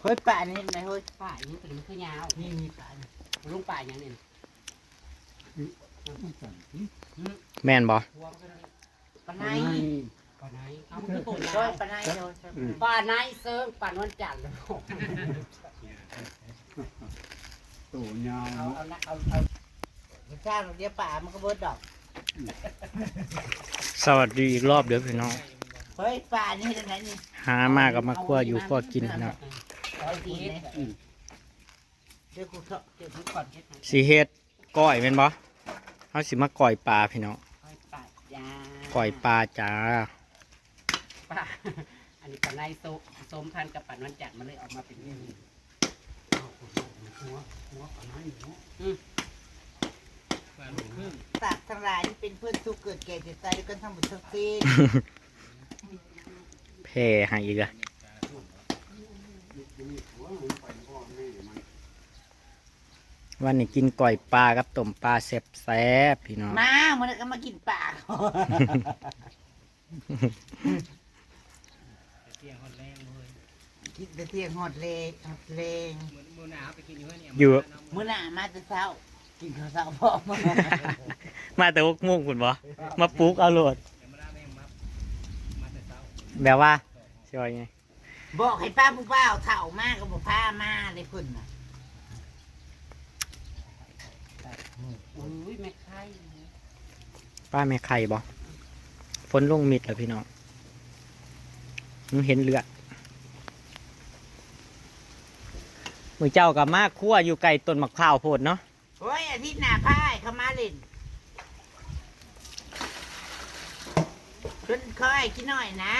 เฮ้ยป่านี่ไหนเฮ้ย ป่าอย่างนี้เป็นมันคือยาว นี่มีป่านี่ ลุงป่าอย่างนี้ แม่นบ่ หัวมันก็ได้ ปลาไหน ป่าไหนเอามันคือตัวยา เฮ้ยว ปลาไหนเดียว ป่าไหนเซิร์งป่านวันจันทร์เลย ตัวยาว เอา สร้างเดี๋ยวป่ามันก็เบิดดอก สวัสดีอีกรอบเด้อพี่น้อง เฮ้ยป่านี่ตรงไหนนี่ หามากับมาคั่วอยู่คั่วกินพี่น้อง เอาดีเลยเดี๋ยวกูเถอะเดี๋ยวกูก่อน สิเฮ็ดก้อยแม่นบ่เฮาสิมาก้อยปลาพี่น้อง ป่าจ้า ก้อยปลาจ้า ป่าอันนี้ป่าไหนส้มพันกับป่านวันจันทร์มันเลยออกมาเป็นนี่หัวป่าไหนหัว ตากทั้งหลายนี่เป็นเพื่อนทุกข์เกิดแก่เจ็บตายด้วยกันทั้งหมดทั้งสิ้น แพ่ให้อีกอะวันนี้กินก้อยปลากับต้มปลาแซ่บๆพี่น้อง มามันก็มากินป่า เที่ยงคนแรงเลย กินแต่เที่ยงหอดเลงหอดเลง มือหนาวไปกินอยู่เนี่ย อยู่ มื้อหน้ามาแต่เช้า กินข้าวเช้าพร้อม มาแต่6 โมงพุ่นบ่มาปลุกเอาโลด มาได้แม่งมาแต่เช้า แบบว่าสิว่าไง บอกให้ป้าผู้เป้าเฒ่ามากก็บอกพามาเลยเพิ่นน่ะ อุ้ยไม่ใช่ ป้าแม่ไข่บ่ฝนลงมิดแล้วพี่น้องมึงเห็นเลือดมือเจ้ากับมากคั่วอยู่ไก่ต้นมะพร้าวโพดเนาะ โอ้ยอาทิตย์หน้าพายเขามาเล่นเพิ่นคอยกินหน่อยนะ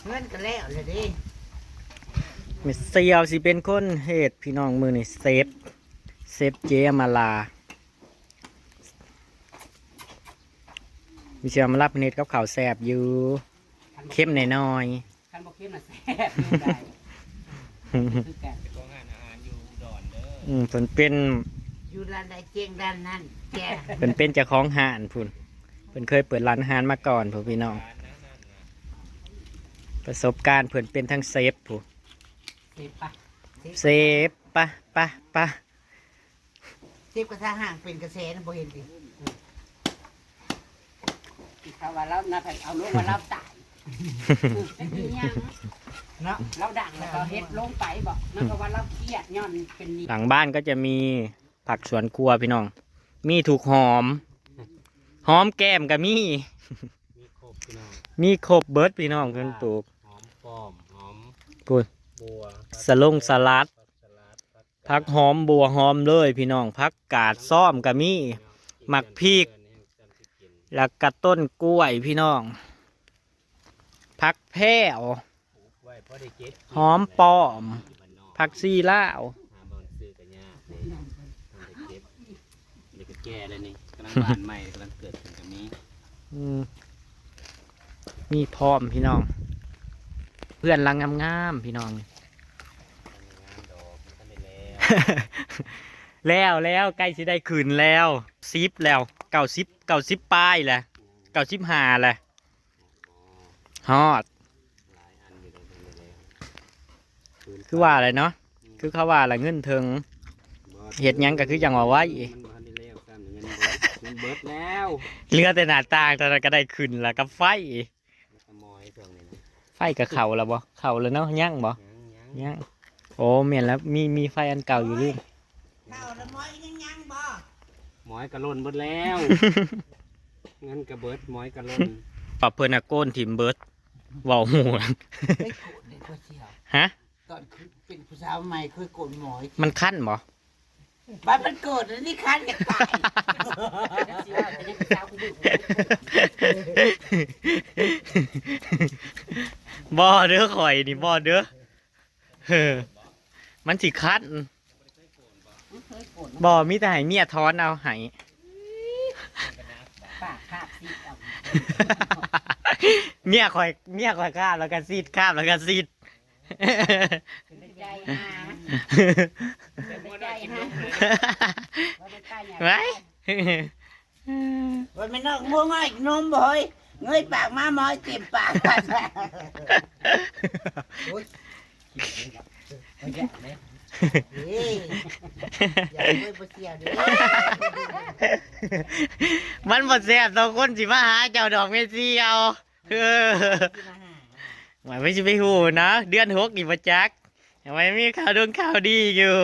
เงินก็แล้วเลยดิ เมเซียวสิเป็นคนเฮ็ดพี่น้องมือนี่เซฟเจมาลามีเชียวมารับเน็ตกับข่าวแสบอยู่เข้มหน่อย คันบอกเข้มน่ะแซ่บอยู่ได้ ๆ คือกัน เพิ่นเป็น อยู่ด้านใดเจียงด้านนั้นแก เพิ่นเป็นเจ้าของห้านพุ่นเพิ่นเคยเปิดร้านอาหารมาก่อนพุ่นพี่น้องประสบการณ์เพิ่นเป็นทั้งเซฟพุ่น เจ็บปะ เซฟปะปะ เทียบกับทางห่างเป็นกระแสนะบ่เห็นดิ อีกคำว่าเราน่าเอาลงมาเราตายเป็นอีหยัง เนาะ เราดังแล้วก็เฮ็ดลงไปบอกนั่นก็ว่าเราเครียดย้อนเป็นนี่ หลังบ้านก็จะมีผักสวนครัวพี่น้อง มีถูกหอม หอมแก้มก็มี มีครบพี่น้อง มีครบเบิร์ดพี่น้องเพิ่นปลูก หอมป้อมหอม พูด บัว สลัด ผักหอมบัวหอมเลยพี่น้องผักกาดซ้อมก็มี หมักพริก แล้วก็ต้นกล้วยพี่น้อง ผักแพรว ไว้พอได้เก็บ หอมป้อม ผักซีลาว หาบอลซื้อกันยากเลยทำได้เก็บเด็กก็แก่เลยนี่กำลังบานใหม่กำลังเกิดขึ้นกับนี้ อืมมีพร้อมพี่น้อง เพื่อนรังงามๆพี่น้อง งานดอกมันก็ได้แล้ว แล้วใกล้สิได้คืนแล้ว10แล้ว90ป้ายแหละ95แหละฮอด หลายอันอยู่เลยมันได้แล้ว คือว่าอะไรเนาะคือเขาว่าอะไรเงินถึง เฮ็ดหยังก็คือจังว่าไว้ มันบ่ทันได้แล้วซ้ำเงินเบิดแล้ว เหลือแต่หน้าต่างตอนนั้นก็ได้คืนแล้วก็ไฟ แล้วก็มอยช่วงนี้นะ ไฟกับเข่าแล้วบ่เข่าแล้วเนาะยังบ่ ยัง ยังโอ้เมียนแล้วมีไฟอันเก่าอยู่ลืม เต่าละม้อยยังบ่ หมอยกระล่นเบิดแล้ว เงินกระเบิดหมอยกระล่น ปรับเพิ่นน่ะโกนถิ่มเบิดเว้าหูไนะม่โกรธเลยคนเชียว ฮะ ตอนเป็นผู้สาวใหม่เคยโกรธหมอย มันคั้นบ่ บ้านมันโกรธแล้วนี่คันกันตาย แล้วสิว่าจะยังเป็นสาวกูบึ้ง บ่เด้อข่อยนี่บ่เด้อเออมันสิคั้น เคยโกรธ บ่มีแต่ให้เมียถอนเอาให้ ปากคาบซีดเอา เมียข่อยคาบแล้วก็ซีดคาบแล้วก็ซีด เป็นใจหาเป็นใจหาว่าเป็นใจหา ไว้ วันไม่นอกม่วงง่อยนมบ่เฮ้ย เงยปากมาหมอยเจ็บปากโอ้ยเอาแยะเลยเฮ้ยอย่าไปบ่เสียเด้อ มันหมดแซ่บ2คนสิมาหาเจ้าดอกเมเสียวเออ ที่มาหา หมายไม่ใช่ไปหูนะเดือน6นี่บ่จักทำไมมีข่าวดีอยู่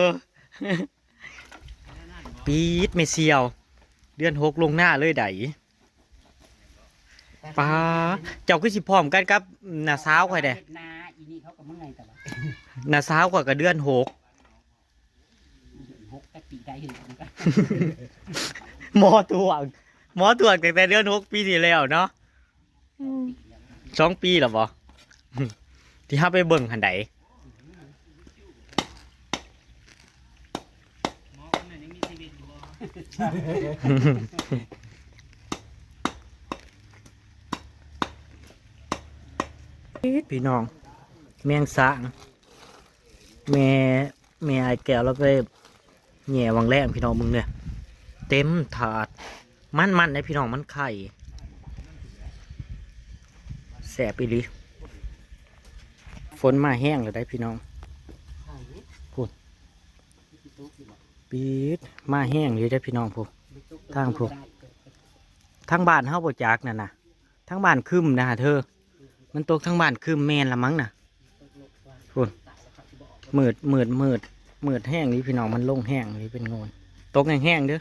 ปีดเมเสียว เดือน6ลงหน้าเลยไดป้าเจ้าคือสิพร้อมกันกับน้าสาวข่อยเด้ นาอีนี่เขาก็มึงไงแต่ว่า น้าสาวข่อยก็เดือน6 6แต่ปีได้เห็นมันก็ หมอตวงตั้งแต่เดือน6ปีที่แล้วเนาะ2 ปีแล้วบ่ ที่เฮาไปเบิ่งหันใด หมอคนนั้นยังมีชีวิตอยู่บ่ พี่น้องแมงสางแม่ไอ้แก้วแล้วก็แหน่วังแรงพี่น้องมึงเนี่ยเต็มถาดมันนะพี่น้องมันไข่แสบอีหลีฝนมาแห้งแล้วได้พี่น้องปีดมาแห้งเลยได้พี่น้องพูทางพูทางบ้านเฮาบ่จักนั่นน่ะทางบ้านคึมนะเธอมันตกทางบ้านคึมแม่นละมั้งน่ะพูนมืดแห้งนี้พี่น้องมันลงแห้งนี้เป็นโงนตกแห้งๆเด้อ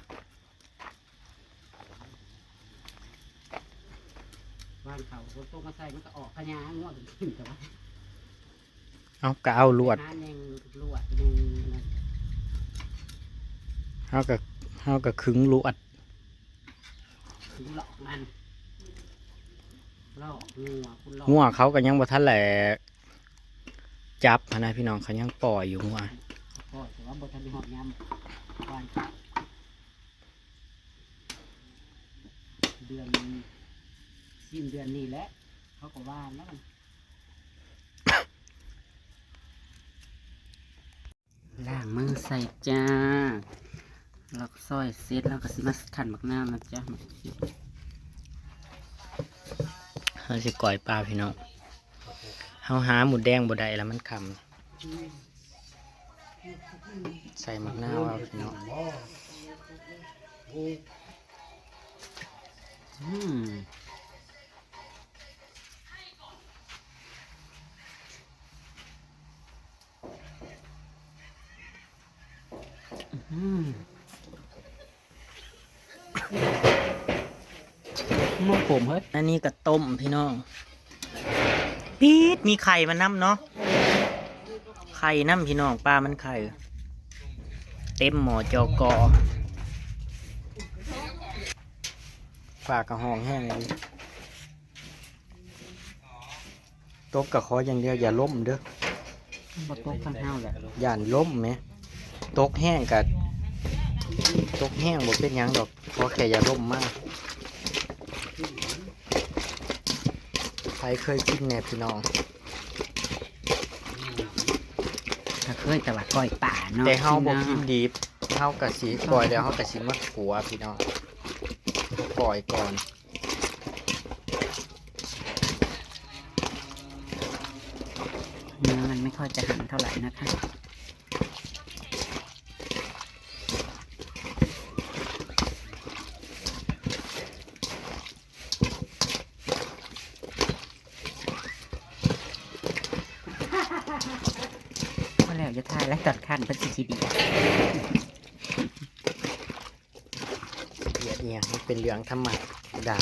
บ้านเขาคนโตมาใส่มันก็ออกพญางวดขึ้นแต่ว่า เอากะเอาลวด หาแนงลวดแนงนั่น เฮากะขึงลวด ถึงหลอกมันหลอกงัวคุณหลอก งัวเขาก็ยังบ่ทันแหลกจับหั้นนะพี่น้องเขายังปล่อยอยู่งัว ก็แต่ว่าบทันได้หอบยำวันเดือนสิ้นเดือนนี้แหละเขาก็ว่าแล้วมันล้างมือใส่จ้าแล้วก็ซอยเสร็จแล้วก็สิมาขันบักน้ำนะจ๊ะ เฮาสิก่อยปลาพี่น้องเฮาหาหมูแดงบ่ได้แล้วมันคำใส่มะนาวเอาพี่น้อง อืมมุกผมเฮ้ย อันนี้ก็ต้มพี่น้องปี๊ดมีไข่มาน้ำเนาะไข่น้ำพี่น้องปลามันไข่เต็มหม้อจอกอฝากกระห้องแห้งเลยตกกระขออย่างเดียวอย่าล้มเด้อ บดตกข้างเท้าแหละ ย่านล้มไหมตกแห้งกับตกแห้งบ่เป็นหยังดอกขอแค่อย่าล้มมากใครเคยกินแหนบพี่น้อง ถ้าเคยแต่ว่าก้อยป่าเนาะ แต่เฮาบ่กินดิบเฮากะสิปล่อยแล้วเฮากะสิมาขัวพี่น้องปล่อยก่อน เนื้อมันไม่ค่อยจะหันเท่าไหร่นะคะก็แล้วจะทายและตัดขั้นเป็นสีดี เอียดเนี่ยมันเป็นเหลืองธรรมดา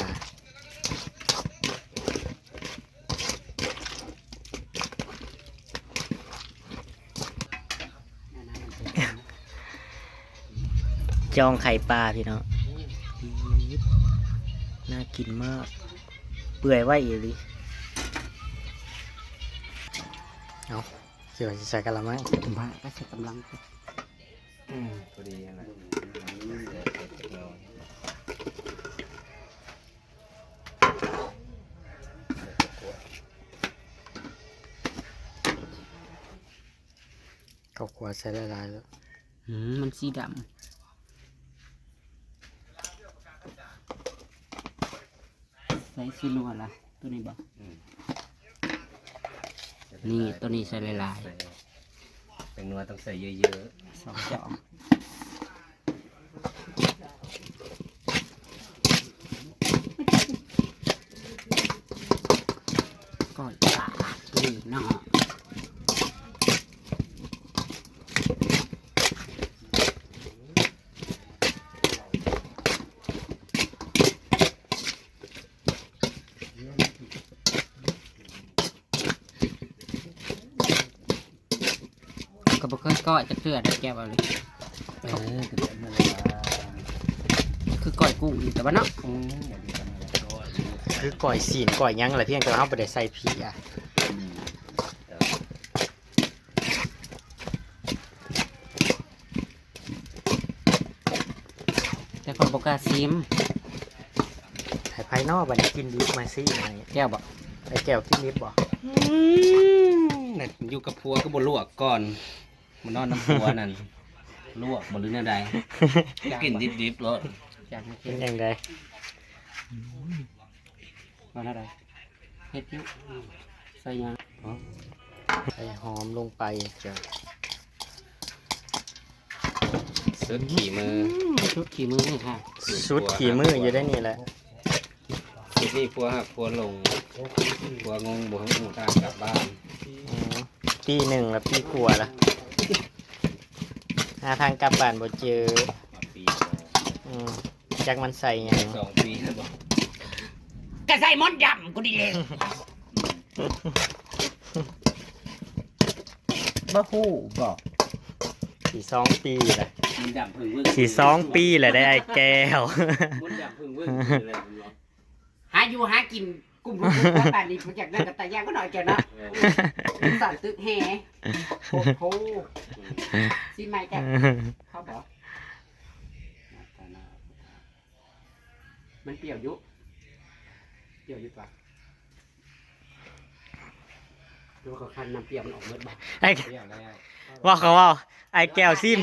จองไข่ปลาพี่น้องน่ากินมากเปื่อยไว้อีหลีเอาเกี่ยวจะใส่กะละมัง ถึงว่าก็ใช้กำลัง พอดีอะไร ข้าวคั่วใส่ละลายแล้ว มันสีดำใส่ ส่ซีนัวละตัวนี้บ่นี่ตัวนี้ใส่หลาย แตงนัวต้องใส่เยอะ ๆ2 จอกก้อยปลานี่เนาะก็บ่เคยก้อยจะเทื่อได้แก้วเอาเลย ๆก็ได้มาเลยว่า คือก้อยกุ้งนี่แต่ว่าเนาะ อย่างนี้ก็มาแล้วก็ คือก่อยสีนก่อยหยังอะไรเพียงแต่ว่าเราไม่ได้ใส่ผีอ่ะ แต่คนบ่กล้าซิม ให้ภายนอกบัดนี้กินดิบมาซิไหน แก้วบ่ ไอ้แก้วกินดิบบ่ นั่นอยู่กับผัวก็บ่ลวกก่อนมันนอนน้ำผัวนั่นลวกบ่หรือแนวใดกินดิบๆรส อยากให้ เป็ กิ น น ยังไง ว่าอะไรเฮ็ดอยู่ใส่หยัง ใส่หอมลงไปจ้ะ สุดขี่มือ ชุดขี่มือนี่ค่ะ ชุดขี่มืออยู่ได้นี่แหละ สุดนี่ผัวหักผัวลงผัวงงบ่ฮู้ทางกลับบ้าน อืมปีหนึ่งแล้วปีกลัวละหาทางกลับบ้านบ่เจอ มาปี อืมจักมันใส่หยัง 2 ปีแล้วบ่ ก็ใส่มดดำกูดีเลยบ่ฮู้บ่ 4 2 ปีแหละ มันดำพึ่งเบิ่ง 4 2 ปีแหละได้ไอ้แก้ว มันดำพึ่งเบิ่งเลยมันบอก หาอยู่หากินกุ้มกุ้มป่านนี้มันอยากได้กับตาย่างก็หน่อยเจ้านะสั่นตึกแห่โอ้โหสิใหม่จ้ะเขาบอกมันเปรี้ยวอยู่เปรี้ยวอยู่ปะดูเขาคันน้ำเปรี้ยวมันออกเมื่อบ่ ไอ้ เปรี้ยวแล้ว ว่าเขาว่าไอ้แก้วซิม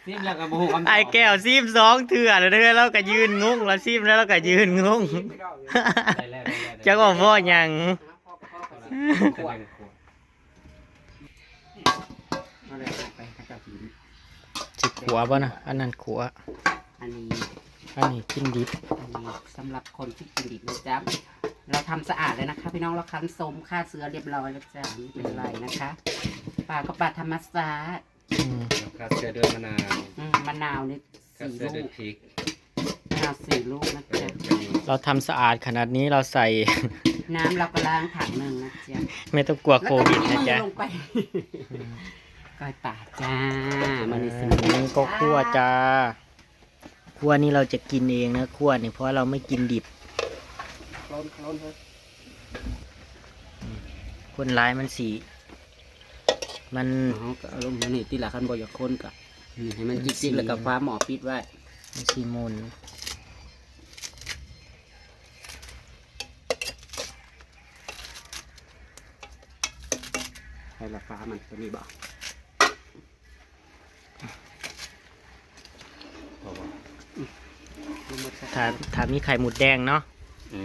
ซิมแล้วก็บ่ฮู้คำตอบ ไอ้แก้วซิม2 เถื่อแล้วเด้อแล้วก็ยืนงงแล้วซิมแล้วก็ยืนงง ได้แล้วได้แล้ว จักว่าพ่อหยัง ขวด อะไรไปข้าเจ้ากิน สิขัวบ่นะอันนั้นขัว อันนี้ อันนี้กินดิบ อันนี้สำหรับคนที่กินดิบนะจ๊ะเราทำสะอาดเลยนะคะพี่น้องเราคั้นสมฆ่าเสือเรียบร้อยแล้วจ้ะไม่เป็นไรนะคะปลาก็ปลาธรรมชาติ อืม คัดเสื้อด้วยมะนาว มะนาวนี่ คัด 4 เสื้อ ลู ด้วย ก พริก มะนาว4 ลูกนะจ๊ะ เราทำสะอาดขนาดนี้เราใส่ น้ำเราก็ล้างถังหนึ่งนะจ๊ะ ไม่ต้องกลัวโควิดนะจ๊ะ แล้วก็มือลงไปก้อยป่าจ้ามันนี่สิ นี่ก็คั่วจ้าคั่วนี่เราจะกินเองนะคั่วนี่เพราะเราไม่กินดิบ โคลนเฮ้ย คนร้ายมันสีมัน เอาก็เอาลงมานี่ที่หลักคันบ่อยากคนกะให้มันจิกๆแล้วก็ฟ้าหมอปิดไว้ มันสีมน ให้ละฟ้ามันตัวนี้บ่ ถ้ามีไข่หมูแดงเนาะ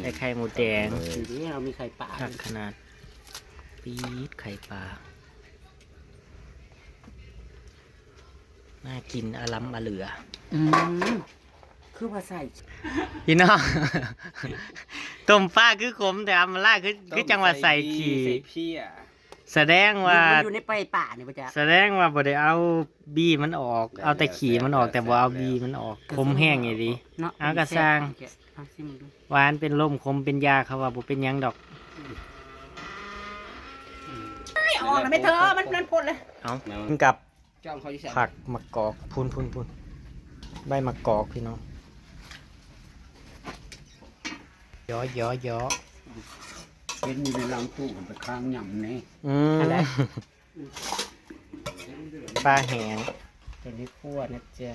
ได้ไข่หมูแดง ทีนี้เรามีไข่ป่า ทักขนาดปี๊ดไข่ปลาน่ากินอลัมอเหลือ คือว่าใส่ พี่น้อง ต้มปลาคือขมแต่อัมล่าคือจังหวัดใส่ขี่ ใส่เพี้ย แสดงว่า มันอยู่ในป่าเนี่ยป่ะจ๊ะ แสดงว่าบ่ได้เอาบีมันออก เอาแต่ขี่มันออกแต่บ่เอาบีมันออกคมแห้งอย่างดี เนาะ เอากระซัง เอาสิมึงดู หวานเป็นลมคมเป็นยาเขาว่าบ่เป็นหยังดอก ไม่ออกนะไม่เธอมันพ่นเลย เอากินกับ จ้องเขาอยู่ใส่ ผักมะกอกพูนใบมะกอกพี่น้องย้อ เป็นอยู่ในลำตู้ไปข้างหย่ำนี่ อืม อะไร ปลาแห้ง ตัวนี้คั่วนะจ๊ะ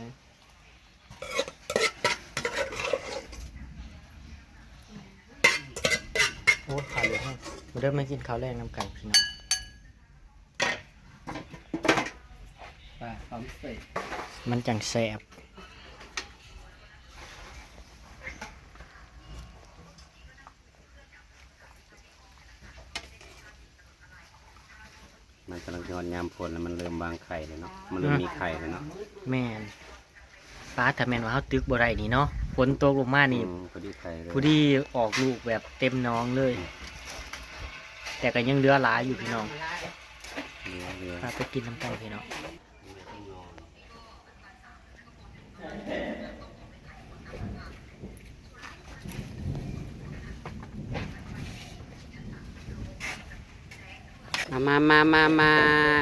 โอ้ขาวเหลืองให้มาเริ่มมากินข้าวแรงน้ำกันพี่น้อง ปลาพร้อมเสิร์ฟ มันจังแซ่บ มันกำลังจะยามฝนแล้วมันเริ่มวางไข่แล้วเนาะมันเริ่มมีไข่แล้วเนาะ แม่นป้าถ้าแม่นว่าเฮาตึกบ่ได้นี่เนาะฝนตกลงมานี่ พอดีไข่เลย ผู้ที่ออกลูกแบบเต็มน้องเลย แต่ก็ยังเหลือหลายอยู่พี่น้อง เรือ พาไปกินน้ำกันพี่น้อง มา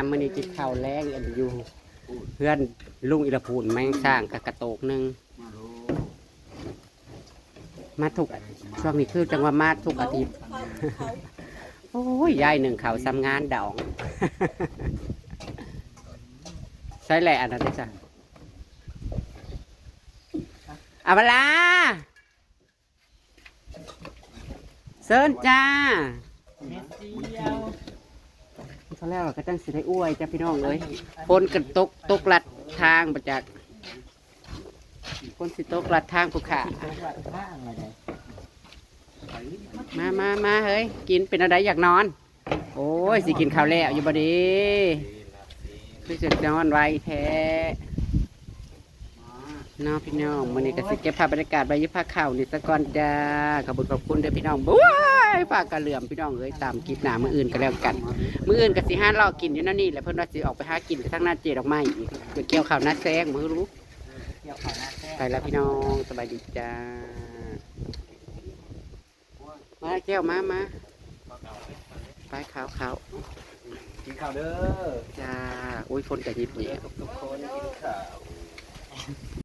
มื้อนี้กินข้าวแรงอันอยู่เพื่อนลุงอิรพูนแม่งสร้างกับกระโตกหนึงมาทุกช่วงนี้คือจังว่ามาทุกอาทิตย์ โอ้ยยายหนึ่งเขาวซ้ำงานดอง ใช่แหละอันนั้นได้จ้ะอาบลาเซิร์นจ้าเขาแล้วเราก็ตั้งสิได้อ้วยจ้ะพี่น้องเลยคนกันตกลัดทางประจักษ์คนสิตกลัดทางผู้ขามาเฮ้ยกินเป็นอะไรอยากนอน โอ้ยสิกินข้าวแล้วอยู่บ่ดีคือจะนอนไวแท้น้องพี่น้องวันนี้ก็สิเก็บภาพบรรยากาศใบยุพาข่าวนี่สะก่อนจ้าขอบคุณเด้อพี่น้องบุ้ยฝากกระเหลื่อมพี่น้องเอ้ยตามคลิปหน้ามื้ออื่นก็แล้วกันมื้ออื่นก็สิห้ารอกินอยู่นั่นนี่แหละเพิ่นว่าสิออกไปหากินทั้งหน้าเจดอกไม้อีกไปเกี่ยวข้าวหน้าแซงมื้อรู้ไปแล้วพี่น้องสบายดีจ้ามาแก้วมาไปขาว กินข้าวเด้อ จ้าอุ้ยฝนกระยิบเนี่ย ทุกคนกินข้าว